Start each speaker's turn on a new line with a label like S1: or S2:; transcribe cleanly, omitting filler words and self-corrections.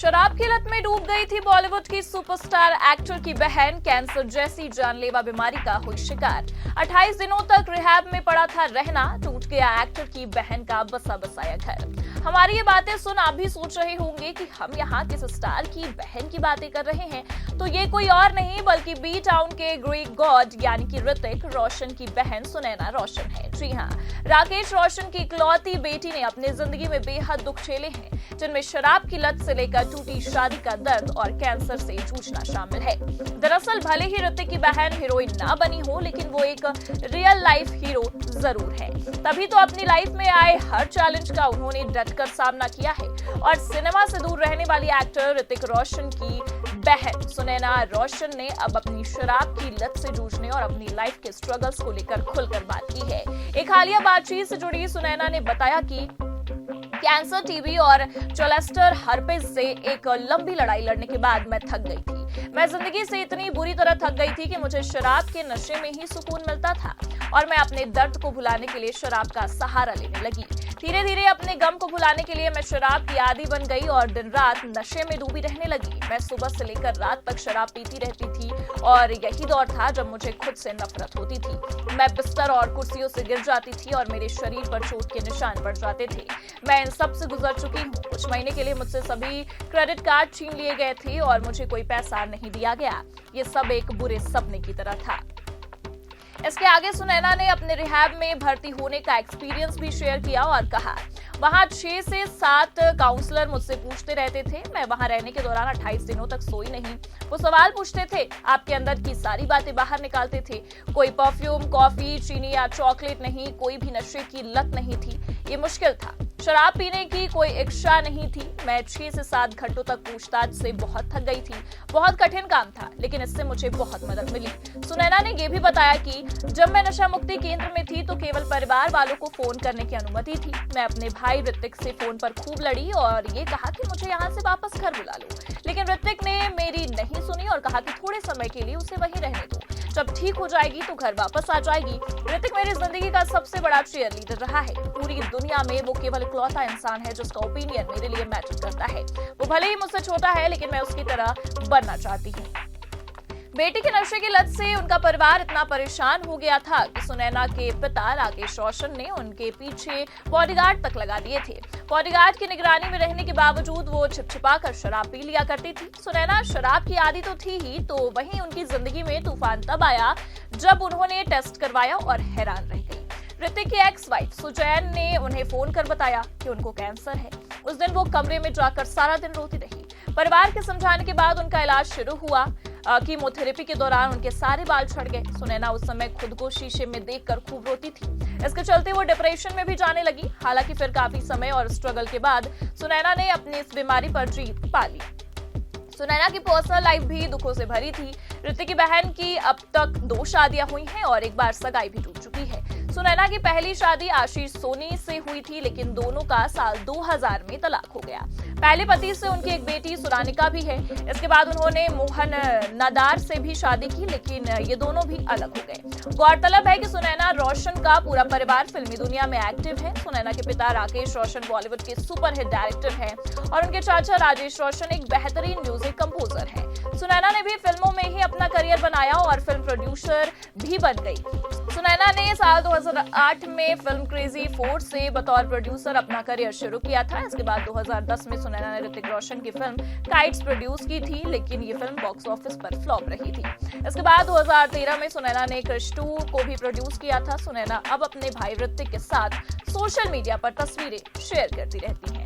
S1: शराब की लत में डूब गई थी बॉलीवुड की सुपरस्टार एक्टर की बहन। कैंसर जैसी जानलेवा बीमारी का हुई शिकार। 28 दिनों तक रिहैब में पड़ा था रहना। टूट गया एक्टर की बहन का बसा बसाया घर। हमारी ये बातें सुन आप भी सोच रहे होंगे कि हम यहाँ किस स्टार की बहन की बातें कर रहे हैं, तो ये कोई और नहीं बल्कि बी टाउन के ग्रीक गॉड यानी कि ऋतिक रोशन की बहन सुनैना रोशन है। जी हाँ, राकेश रोशन की इकलौती बेटी ने अपनी जिंदगी में बेहद दुख झेले हैं, जिनमें शराब की लत से लेकर टूटी शादी का दर्द और कैंसर से जूझना शामिल है। दरअसल भले ही ऋतिक की बहन हीरोइन ना बनी हो, लेकिन वो एक रियल लाइफ हीरो जरूर है। तभी तो अपनी लाइफ में आए हर चैलेंज का उन्होंने डटकर सामना किया है और सिनेमा से दूर रहने वाली एक्टर ऋतिक रोशन की बहन सुनैना रोशन ने अब अपनी शराब की लत से जूझने और अपनी लाइफ के स्ट्रगल्स को लेकर खुलकर बात की है। एक हालिया बातचीत से जुड़ी सुनैना ने बताया कि कैंसर, टीबी और चोलेस्टर हर्पेस से एक लंबी लड़ाई लड़ने के बाद मैं थक गई थी। मैं जिंदगी से इतनी बुरी तरह थक गई थी कि मुझे शराब के नशे में ही सुकून मिलता था और मैं अपने दर्द को भुलाने के लिए शराब का सहारा लेने लगी। धीरे धीरे अपने गम को भुलाने के लिए मैं शराब की आदी बन गई और दिन रात नशे में डूबी रहने लगी। मैं सुबह से लेकर रात तक शराब पीती रहती थी और यही दौर था जब मुझे खुद से नफरत होती थी। मैं बिस्तर और कुर्सियों से गिर जाती थी और मेरे शरीर पर चोट के निशान पड़ जाते थे। मैं इन सब से गुजर चुकी हूँ। कुछ महीने के लिए मुझसे सभी क्रेडिट कार्ड छीन लिए गए थे और मुझे कोई पैसा नहीं दिया गया। ये सब एक बुरे सपने की तरह था। इसके आगे सुनैना ने अपने रिहैब में भर्ती होने का एक्सपीरियंस भी शेयर किया और कहा, वहां 6 से 7 काउंसलर मुझसे पूछते रहते थे। मैं वहां रहने के दौरान 28 दिनों तक सोई नहीं। वो सवाल पूछते थे, आपके अंदर की सारी बातें बाहर निकालते थे। कोई परफ्यूम, कॉफी, चीनी या चॉकलेट नहीं, कोई भी नशे की लत नहीं थी। ये मुश्किल था। शराब पीने की कोई इच्छा नहीं थी। मैं 6 से 7 घंटों तक पूछताछ से बहुत थक गई थी। बहुत कठिन काम था, लेकिन इससे मुझे बहुत मदद मिली। सुनैना ने यह भी बताया कि जब मैं नशा मुक्ति केंद्र में थी तो केवल परिवार वालों को फोन करने की अनुमति थी। मैं अपने भाई ऋतिक से फोन पर खूब लड़ी और ये कहा कि मुझे यहाँ से वापस घर बुला लो, लेकिन ऋतिक ने मेरी नहीं सुनी और कहा कि थोड़े समय के लिए उसे वहीं रहने दो, जब ठीक हो जाएगी तो घर वापस आ जाएगी। ऋतिक मेरी जिंदगी का सबसे बड़ा चीयर लीडर रहा है। पूरी दुनिया में वो केवल इकलौता इंसान है जिसका ओपिनियन मेरे लिए मैटर करता है। वो भले ही मुझसे छोटा है, लेकिन मैं उसकी तरह बनना चाहती हूँ। बेटी के नशे की लत से उनका परिवार इतना परेशान हो गया था कि सुनैना के पिता राकेश रोशन ने उनके पीछे बॉडीगार्ड तक लगा दिए थे। बॉडीगार्ड की निगरानी में रहने के बावजूद वो छिपछिपा कर शराब पी लिया करती थी। सुनैना शराब की आदी तो थी ही, तो वहीं उनकी जिंदगी में तूफान तब आया जब उन्होंने टेस्ट करवाया और हैरान रह गई। ऋतिक की एक्स वाइफ सुजैन ने उन्हें फोन कर बताया कि उनको कैंसर है। उस दिन वो कमरे में जाकर सारा दिन रोती रही। परिवार के समझाने के बाद उनका इलाज शुरू हुआ। कीमोथेरेपी के दौरान उनके सारे बाल झड़ गए। सुनैना उस समय खुद को शीशे में देखकर खूब रोती थी। इसके चलते वो डिप्रेशन में भी जाने लगी। हालांकि फिर काफी समय और स्ट्रगल के बाद सुनैना ने अपनी इस बीमारी पर जीत पा ली। सुनैना की पर्सनल लाइफ भी दुखों से भरी थी। ऋतिक की बहन की अब तक 2 शादियां हुई हैं और एक बार सगाई भी टूट चुकी है। सुनैना की पहली शादी आशीष सोनी से हुई थी, लेकिन दोनों का साल 2000 में तलाक हो गया। पहले पति से उनकी एक बेटी सुरानिका भी है। इसके बाद उन्होंने मोहन नादार से भी शादी की, लेकिन ये दोनों भी अलग हो गए। गौरतलब है कि सुनैना रोशन का पूरा परिवार फिल्मी दुनिया में एक्टिव है। सुनैना के पिता राकेश रोशन बॉलीवुड के सुपरहिट डायरेक्टर हैं और उनके चाचा राजेश रोशन एक बेहतरीन म्यूजिक कंपोजर है। सुनैना ने भी फिल्मों में ही अपना करियर बनाया और फिल्म प्रोड्यूसर भी बन गई। सुनैना ने साल 2008 में फिल्म क्रेजी 4 से बतौर प्रोड्यूसर अपना करियर शुरू किया था। इसके बाद 2010 में सुनैना ने ऋतिक रोशन की फिल्म काइट्स प्रोड्यूस की थी, लेकिन ये फिल्म बॉक्स ऑफिस पर फ्लॉप रही थी। इसके बाद 2013 में सुनैना ने क्रिश 2 को भी प्रोड्यूस किया था। सुनैना अब अपने भाई ऋतिक के साथ सोशल मीडिया पर तस्वीरें शेयर करती रहती हैं।